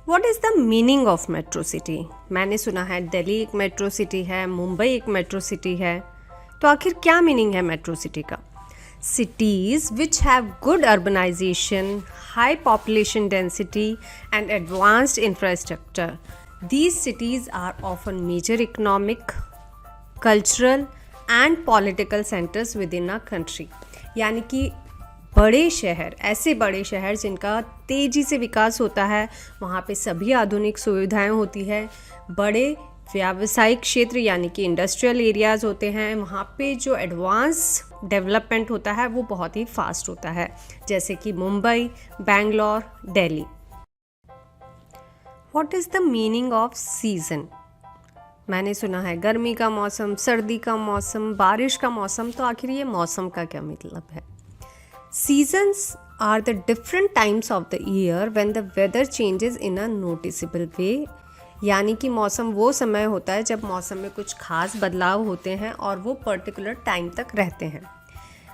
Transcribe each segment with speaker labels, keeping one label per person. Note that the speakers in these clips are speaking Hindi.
Speaker 1: What is the meaning of metro city? मैंने सुना है दिल्ली एक मेट्रो सिटी है, मुंबई एक मेट्रो सिटी है, तो आखिर क्या मीनिंग है मेट्रो सिटी का? Cities which have good urbanization, high population density, and advanced infrastructure. These cities are often major economic, cultural, and political centers within a country. यानी कि बड़े शहर, ऐसे बड़े शहर जिनका तेज़ी से विकास होता है, वहाँ पे सभी आधुनिक सुविधाएं होती है, बड़े व्यावसायिक क्षेत्र यानी कि इंडस्ट्रियल एरियाज़ होते हैं, वहाँ पे जो एडवांस डेवलपमेंट होता है वो बहुत ही फास्ट होता है, जैसे कि Mumbai, Bangalore, Delhi. What is the meaning of season? मैंने सुना है गर्मी का मौसम, सर्दी का मौसम, बारिश का मौसम, तो आखिर ये मौसम का क्या मतलब है? Seasons are the different times of the year when the weather changes in a noticeable way. यानी कि मौसम वो समय होता है जब मौसम में कुछ खास बदलाव होते हैं और वो पर्टिकुलर टाइम तक रहते हैं।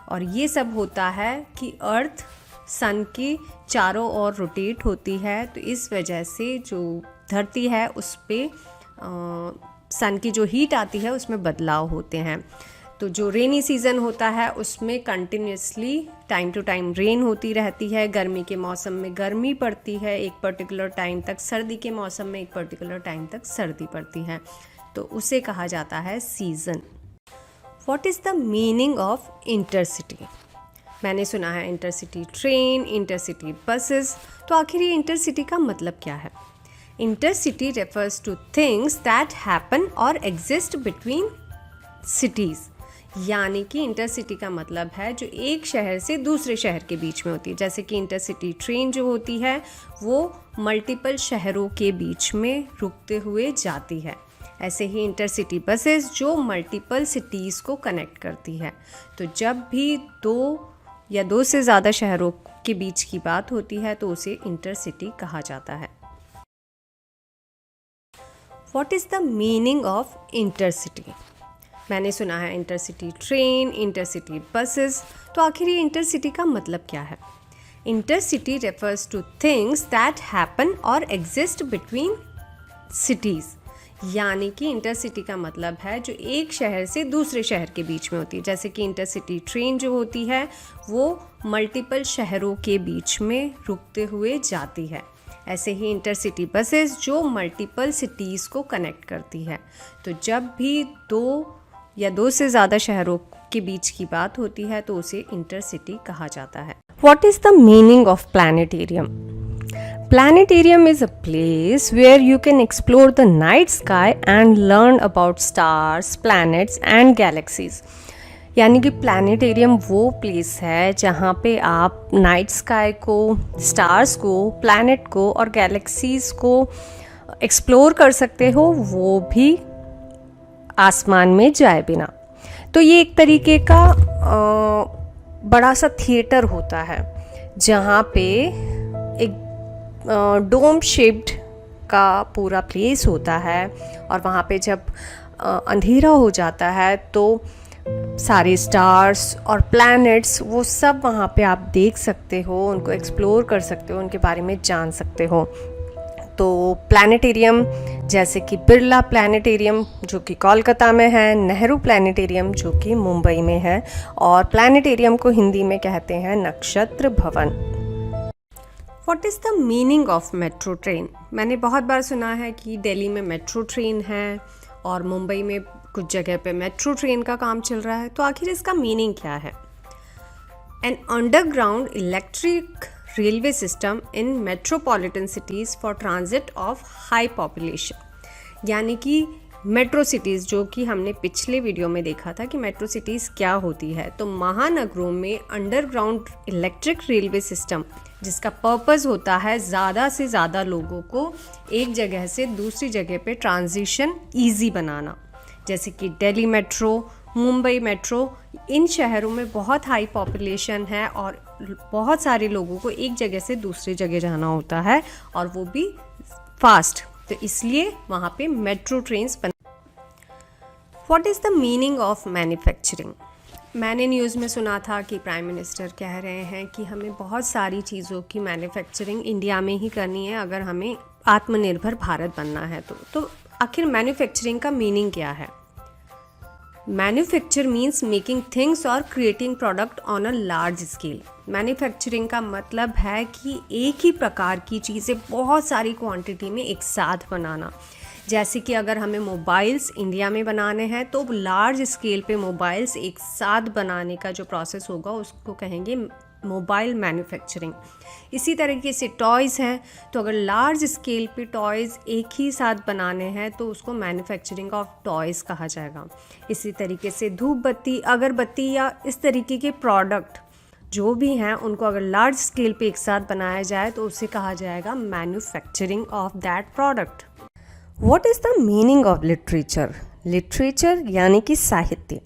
Speaker 1: और ये सब होता है कि अर्थ सन की चारों ओर रोटेट होती है, तो इस वजह से जो धरती है उस पर सन की जो हीट आती है उसमें बदलाव होते हैं। तो जो रेनी सीज़न होता है उसमें continuously time to time rain होती रहती है, गर्मी के मौसम में गर्मी पड़ती है एक पर्टिकुलर टाइम तक, सर्दी के मौसम में एक पर्टिकुलर टाइम तक सर्दी पड़ती है, तो उसे कहा जाता है season. What is the meaning of intercity? मैंने सुना है इंटरसिटी ट्रेन, इंटरसिटी बसेस, तो आखिर ये इंटरसिटी का मतलब क्या है? Intercity refers two things that happen और एग्जिस्ट बिटवीन सिटीज़। यानी कि इंटरसिटी का मतलब है जो एक शहर से दूसरे शहर के बीच में होती है, जैसे कि इंटरसिटी ट्रेन जो होती है वो मल्टीपल शहरों के बीच में रुकते हुए जाती है। ऐसे ही इंटरसिटी बसेस जो मल्टीपल सिटीज़ को कनेक्ट करती है। तो जब भी दो या दो से ज़्यादा शहरों के बीच की बात होती है तो उसे इंटरसिटी कहा जाता है। What is the meaning of intercity? मैंने सुना है इंटरसिटी ट्रेन, इंटरसिटी बसेस, तो आखिर ये इंटरसिटी का मतलब क्या है? Intercity refers two things that happen और एग्जिस्ट बिटवीन सिटीज़। यानी कि इंटरसिटी का मतलब है जो एक शहर से दूसरे शहर के बीच में होती है, जैसे कि इंटरसिटी ट्रेन जो होती है वो मल्टीपल शहरों के बीच में रुकते हुए जाती है। ऐसे ही इंटरसिटी बसेस जो मल्टीपल सिटीज़ को कनेक्ट करती है। तो जब भी दो या दो से ज़्यादा शहरों के बीच की बात होती है तो उसे इंटरसिटी कहा जाता है। What is the meaning of planetarium? Planetarium is a place where you can explore the night sky and learn about stars, planets and galaxies. यानी कि प्लानिटेरियम वो प्लेस है जहाँ पे आप नाइट स्काई को, स्टार्स को, प्लैनेट को और गैलेक्सीज़ को एक्सप्लोर कर सकते हो, वो भी आसमान में जाए बिना। तो ये एक तरीके का बड़ा सा थिएटर होता है जहाँ पे एक डोम शेप्ड का पूरा प्लेस होता है, और वहाँ पे जब अंधेरा हो जाता है तो सारे स्टार्स और प्लैनेट्स वो सब वहाँ पे आप देख सकते हो, उनको एक्सप्लोर कर सकते हो, उनके बारे में जान सकते हो। तो प्लैनेटेरियम जैसे कि बिरला प्लैनेटेरियम जो कि कोलकाता में है, नेहरू प्लैनेटेरियम जो कि मुंबई में है, और प्लैनेटेरियम को हिंदी में कहते हैं नक्षत्र भवन। What is the meaning of metro train? मैंने बहुत बार सुना है कि दिल्ली में मेट्रो ट्रेन है और मुंबई में कुछ जगह पे मेट्रो ट्रेन का काम चल रहा है, तो आखिर इसका मीनिंग क्या है? An underground electric railway system in metropolitan cities for transit of high population. यानी कि मेट्रो सिटीज़ जो कि हमने पिछले वीडियो में देखा था कि मेट्रो सिटीज़ क्या होती है, तो महानगरों में अंडरग्राउंड इलेक्ट्रिक रेलवे सिस्टम जिसका पर्पस होता है ज़्यादा से ज़्यादा लोगों को एक जगह से दूसरी जगह पे ट्रांजिशन ईजी बनाना, जैसे कि दिल्ली मेट्रो, मुंबई मेट्रो, इन शहरों में बहुत हाई पॉपुलेशन है और बहुत सारे लोगों को एक जगह से दूसरी जगह जाना होता है और वो भी फास्ट, तो इसलिए वहाँ पे मेट्रो ट्रेन्स बन। What is the meaning of manufacturing? मैंने न्यूज़ में सुना था कि प्राइम मिनिस्टर कह रहे हैं कि हमें बहुत सारी चीज़ों की मैन्युफैक्चरिंग इंडिया में ही करनी है अगर हमें आत्मनिर्भर भारत बनना है तो आखिर मैन्युफैक्चरिंग का मीनिंग क्या है? मैन्युफैक्चर मीन्स मेकिंग थिंग्स और creating product on a large scale. Manufacturing का मतलब है कि एक ही प्रकार की चीज़ें बहुत सारी क्वांटिटी में एक साथ बनाना। जैसे कि अगर हमें मोबाइल्स इंडिया में बनाने हैं तो लार्ज स्केल पे मोबाइल्स एक साथ बनाने का जो प्रोसेस होगा उसको कहेंगे मोबाइल मैन्युफैक्चरिंग। इसी तरीके से टॉयज़ हैं, तो अगर लार्ज स्केल पे टॉयज़ एक ही साथ बनाने हैं तो उसको मैन्युफैक्चरिंग ऑफ टॉयज़ कहा जाएगा। इसी तरीके से धूप बत्ती, अगरबत्ती या इस तरीके के प्रोडक्ट जो भी हैं उनको अगर लार्ज स्केल पे एक साथ बनाया जाए तो उसे कहा जाएगा manufacturing of that product. What is the meaning of literature? Literature यानी कि साहित्य।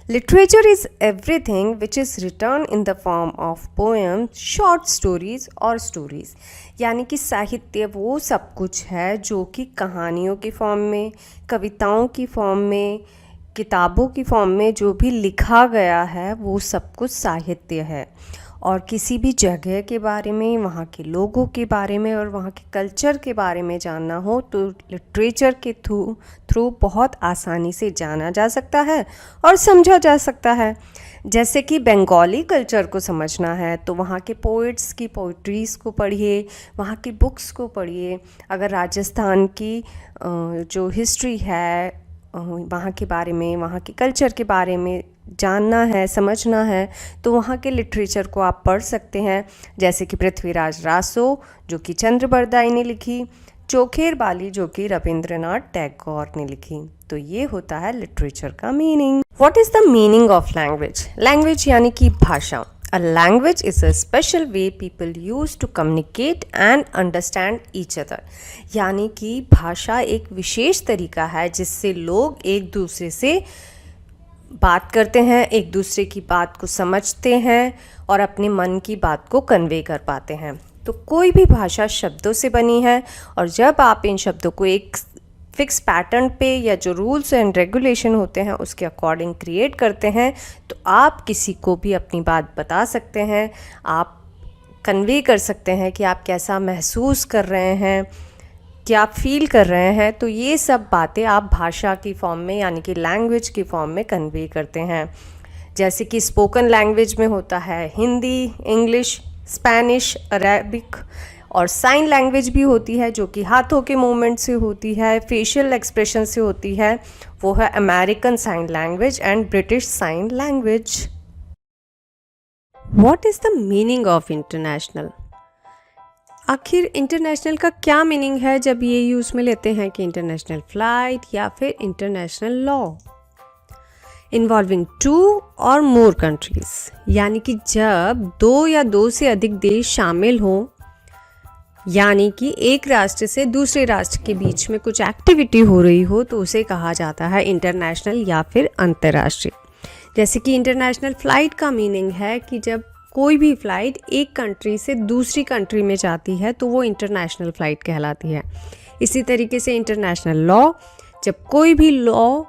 Speaker 1: Literature is everything which is written in the form of poems, short stories और stories। यानी कि साहित्य वो सब कुछ है जो कि कहानियों की फॉर्म में, कविताओं की फॉर्म में, किताबों की फॉर्म में जो भी लिखा गया है वो सब कुछ साहित्य है। और किसी भी जगह के बारे में, वहाँ के लोगों के बारे में और वहाँ के कल्चर के बारे में जानना हो तो लिटरेचर के थ्रू बहुत आसानी से जाना जा सकता है और समझा जा सकता है। जैसे कि बंगाली कल्चर को समझना है तो वहाँ के पोइट्स की पोइट्रीज़ को पढ़िए, वहाँ की बुक्स को पढ़िए। अगर राजस्थान की जो हिस्ट्री है वहाँ के बारे में, वहाँ के कल्चर के बारे में जानना है, समझना है तो वहाँ के लिटरेचर को आप पढ़ सकते हैं। जैसे कि पृथ्वीराज रासो जो कि चंद्र बरदाई ने लिखी, चोखेर बाली जो कि रविंद्रनाथ टैगोर ने लिखी। तो ये होता है लिटरेचर का meaning. What is the meaning of language? Language यानी कि भाषा। A language is a special way people use to communicate and understand each other। यानी कि भाषा एक विशेष तरीका है जिससे लोग एक दूसरे से बात करते हैं, एक दूसरे की बात को समझते हैं और अपने मन की बात को कन्वे कर पाते हैं। तो कोई भी भाषा शब्दों से बनी है और जब आप इन शब्दों को एक फिक्स पैटर्न पे या जो रूल्स एंड रेगुलेशन होते हैं उसके अकॉर्डिंग क्रिएट करते हैं तो आप किसी को भी अपनी बात बता सकते हैं, आप कन्वे कर सकते हैं कि आप कैसा महसूस कर रहे हैं, क्या आप फील कर रहे हैं। तो ये सब बातें आप भाषा की फॉर्म में यानी कि लैंग्वेज की फॉर्म में कन्वे करते हैं। जैसे कि स्पोकन लैंग्वेज में होता है हिंदी, इंग्लिश, स्पेनिश, अरेबिक और साइन लैंग्वेज भी होती है जो कि हाथों के मूवमेंट से होती है, फेशियल एक्सप्रेशन से होती है, वो है American sign language and British sign language. What is the meaning of international? आखिर इंटरनेशनल का क्या मीनिंग है जब ये यूज़ में लेते हैं कि इंटरनेशनल फ्लाइट या फिर इंटरनेशनल लॉ इन्वॉल्विंग 2 और मोर कंट्रीज़। यानी कि जब 2 या 2 से अधिक देश शामिल हों, यानी कि एक राष्ट्र से दूसरे राष्ट्र के बीच में कुछ एक्टिविटी हो रही हो तो उसे कहा जाता है इंटरनेशनल या फिर अंतर्राष्ट्रीय। जैसे कि इंटरनेशनल फ़्लाइट का मीनिंग है कि जब कोई भी फ़्लाइट एक कंट्री से दूसरी कंट्री में जाती है तो वो इंटरनेशनल फ़्लाइट कहलाती है। इसी तरीके से इंटरनेशनल लॉ, जब कोई भी लॉ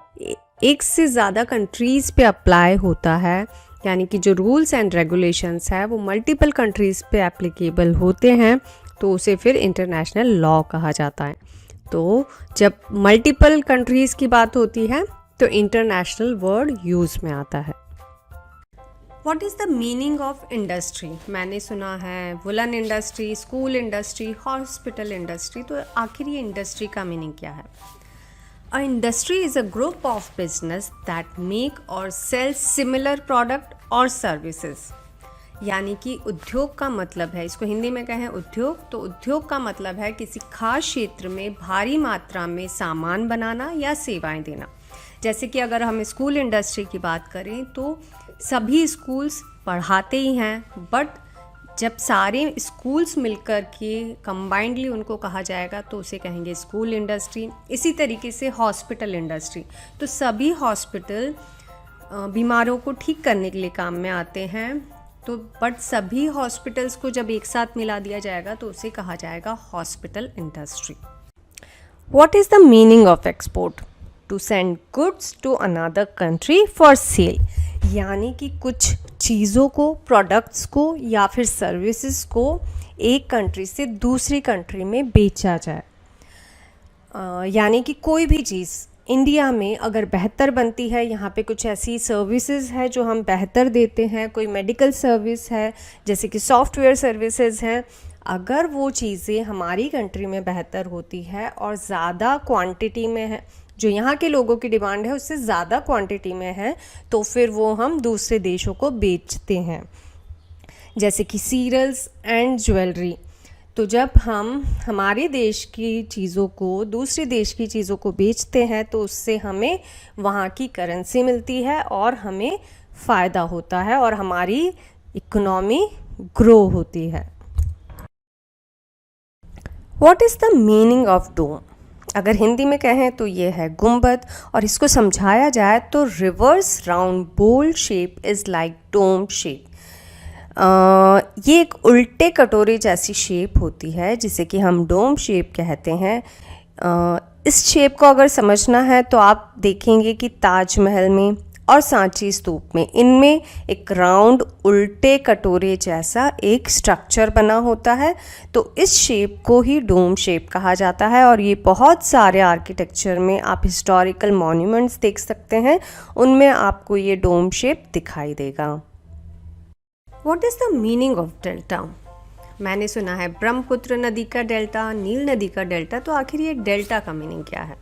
Speaker 1: एक से ज़्यादा कंट्रीज़ पे अप्लाई होता है, यानी कि जो रूल्स एंड रेगुलेशंस है वो मल्टीपल कंट्रीज़ पे एप्लीकेबल होते हैं तो उसे फिर इंटरनेशनल लॉ कहा जाता है। तो जब मल्टीपल कंट्रीज़ की बात होती है तो इंटरनेशनल वर्ड यूज़ में आता है। What is the meaning of industry? मैंने सुना है woollen industry, school industry, hospital industry. तो आखिर ये इंडस्ट्री का मीनिंग क्या है? A industry is a group of business that make और सेल सिमिलर प्रोडक्ट और सर्विसेज। यानी कि उद्योग का मतलब है, इसको हिंदी में कहें उद्योग, तो उद्योग का मतलब है किसी खास क्षेत्र में भारी मात्रा में सामान बनाना या सेवाएं देना। जैसे कि अगर हम स्कूल इंडस्ट्री की बात करें तो सभी स्कूल्स पढ़ाते ही हैं, बट जब सारे स्कूल्स मिलकर के कंबाइंडली उनको कहा जाएगा तो उसे कहेंगे स्कूल इंडस्ट्री। इसी तरीके से हॉस्पिटल इंडस्ट्री, तो सभी हॉस्पिटल बीमारों को ठीक करने के लिए काम में आते हैं, तो बट सभी हॉस्पिटल्स को जब एक साथ मिला दिया जाएगा तो उसे कहा जाएगा hospital industry. What is the meaning of export? To send goods to another country for sale. यानी कि कुछ चीज़ों को, प्रोडक्ट्स को या फिर सर्विसेज को एक कंट्री से दूसरी कंट्री में बेचा जाए। यानी कि कोई भी चीज़ इंडिया में अगर बेहतर बनती है, यहाँ पे कुछ ऐसी सर्विसेज है जो हम बेहतर देते हैं, कोई मेडिकल सर्विस है जैसे कि सॉफ्टवेयर सर्विसेज हैं, अगर वो चीज़ें हमारी कंट्री में बेहतर होती है और ज़्यादा क्वांटिटी में है, जो यहाँ के लोगों की डिमांड है उससे ज़्यादा क्वांटिटी में है, तो फिर वो हम दूसरे देशों को बेचते हैं। जैसे कि सीरियल्स एंड ज्वेलरी, तो जब हम हमारे देश की चीज़ों को दूसरे देश की चीज़ों को बेचते हैं तो उससे हमें वहाँ की करेंसी मिलती है और हमें फ़ायदा होता है और हमारी इकोनॉमी ग्रो होती है। What is the meaning of dome? अगर हिंदी में कहें तो ये है गुंबद, और इसको समझाया जाए तो reverse round bowl shape is like dome shape. ये एक उल्टे कटोरे जैसी शेप होती है जिसे कि हम डोम शेप कहते हैं। इस शेप को अगर समझना है तो आप देखेंगे कि ताजमहल में और सांची स्तूप में इनमें एक राउंड उल्टे कटोरे जैसा एक स्ट्रक्चर बना होता है, तो इस शेप को ही डोम शेप कहा जाता है। और ये बहुत सारे आर्किटेक्चर में आप हिस्टोरिकल मॉन्यूमेंट्स देख सकते हैं, उनमें आपको ये डोम शेप दिखाई देगा। What is the meaning of delta? मैंने सुना है ब्रह्मपुत्र नदी का डेल्टा, नील नदी का डेल्टा, तो आखिर ये डेल्टा का मीनिंग क्या है?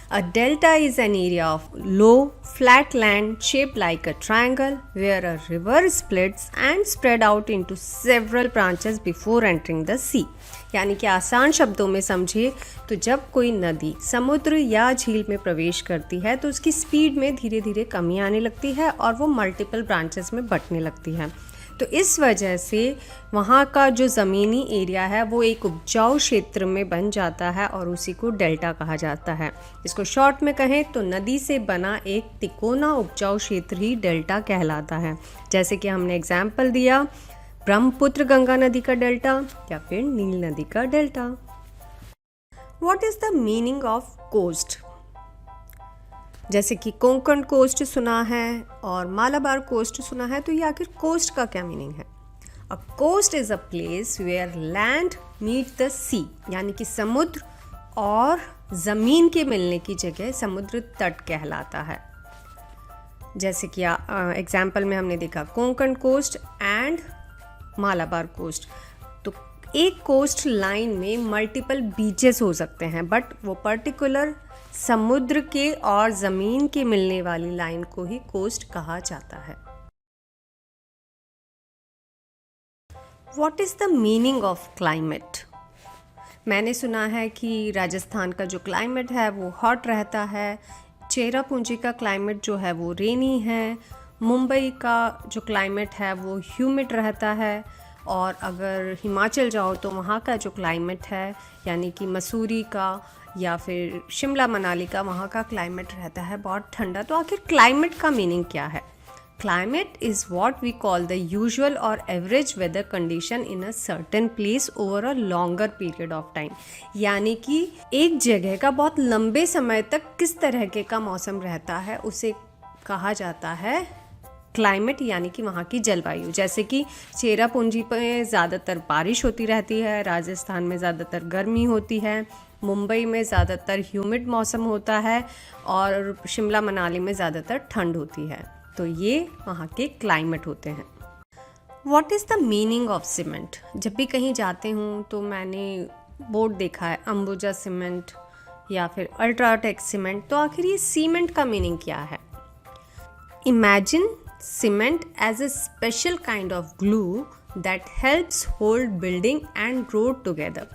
Speaker 1: A delta is an area of low, flat land shaped like a triangle where a river splits and spread out into several branches before entering the sea. यानी कि आसान शब्दों में समझिए तो जब कोई नदी समुद्र या झील में प्रवेश करती है तो उसकी स्पीड में धीरे धीरे कमी आने लगती है और वो मल्टीपल ब्रांचेस में बंटने लगती है। तो इस वजह से वहाँ का जो ज़मीनी एरिया है वो एक उपजाऊ क्षेत्र में बन जाता है और उसी को डेल्टा कहा जाता है। इसको शॉर्ट में कहें तो नदी से बना एक तिकोना उपजाऊ क्षेत्र ही डेल्टा कहलाता है। जैसे कि हमने एग्जाम्पल दिया ब्रह्मपुत्र गंगा नदी का डेल्टा या फिर नील नदी का delta. What is the meaning of coast? जैसे कि कोंकण कोस्ट सुना है और मालाबार कोस्ट सुना है, तो ये आखिर कोस्ट का क्या मीनिंग है? A coast is a place where land meet the sea, यानी कि समुद्र और ज़मीन के मिलने की जगह समुद्र तट कहलाता है। जैसे कि एग्जाम्पल में हमने देखा Konkan coast and Malabar coast. तो एक कोस्ट लाइन में मल्टीपल बीचेस हो सकते हैं, बट वो पर्टिकुलर समुद्र के और ज़मीन के मिलने वाली लाइन को ही कोस्ट कहा जाता है। What is the meaning of climate? मैंने सुना है कि राजस्थान का जो क्लाइमेट है वो हॉट रहता है, चेरापूंजी का क्लाइमेट जो है वो रेनी है, मुंबई का जो क्लाइमेट है वो ह्यूमिड रहता है, और अगर हिमाचल जाओ तो वहाँ का जो क्लाइमेट है यानी कि मसूरी का या फिर शिमला मनाली का, वहाँ का क्लाइमेट रहता है बहुत ठंडा। तो आखिर क्लाइमेट का मीनिंग क्या है? Climate is what we call the usual और average weather condition in a certain place over a longer period of time. यानी कि एक जगह का बहुत लंबे समय तक किस तरह के का मौसम रहता है उसे कहा जाता है क्लाइमेट, यानी कि वहाँ की जलवायु। जैसे कि चेरापूंजी पर ज़्यादातर बारिश होती रहती है, राजस्थान में ज़्यादातर गर्मी होती है, मुंबई में ज़्यादातर ह्यूमिड मौसम होता है और शिमला मनाली में ज़्यादातर ठंड होती है। तो ये वहाँ के क्लाइमेट होते हैं। What is the meaning of cement? जब भी कहीं जाते हूँ तो मैंने बोर्ड देखा है अंबुजा सीमेंट या फिर अल्ट्राटेक सीमेंट, तो आखिर ये सीमेंट का मीनिंग क्या है? Imagine cement as a special kind of glue that helps hold building and road together।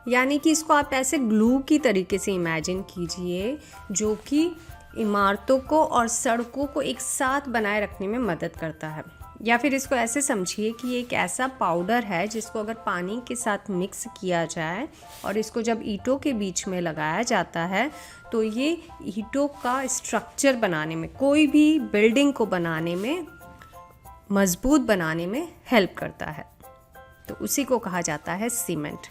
Speaker 1: यानी कि इसको आप ऐसे ग्लू की तरीके से इमेजिन कीजिए जो कि इमारतों को और सड़कों को एक साथ बनाए रखने में मदद करता है। या फिर इसको ऐसे समझिए कि ये एक ऐसा पाउडर है जिसको अगर पानी के साथ मिक्स किया जाए और इसको जब ईंटों के बीच में लगाया जाता है तो ये ईंटों का स्ट्रक्चर बनाने में, कोई भी बिल्डिंग को बनाने में, मजबूत बनाने में हेल्प करता है। तो उसी को कहा जाता है सीमेंट।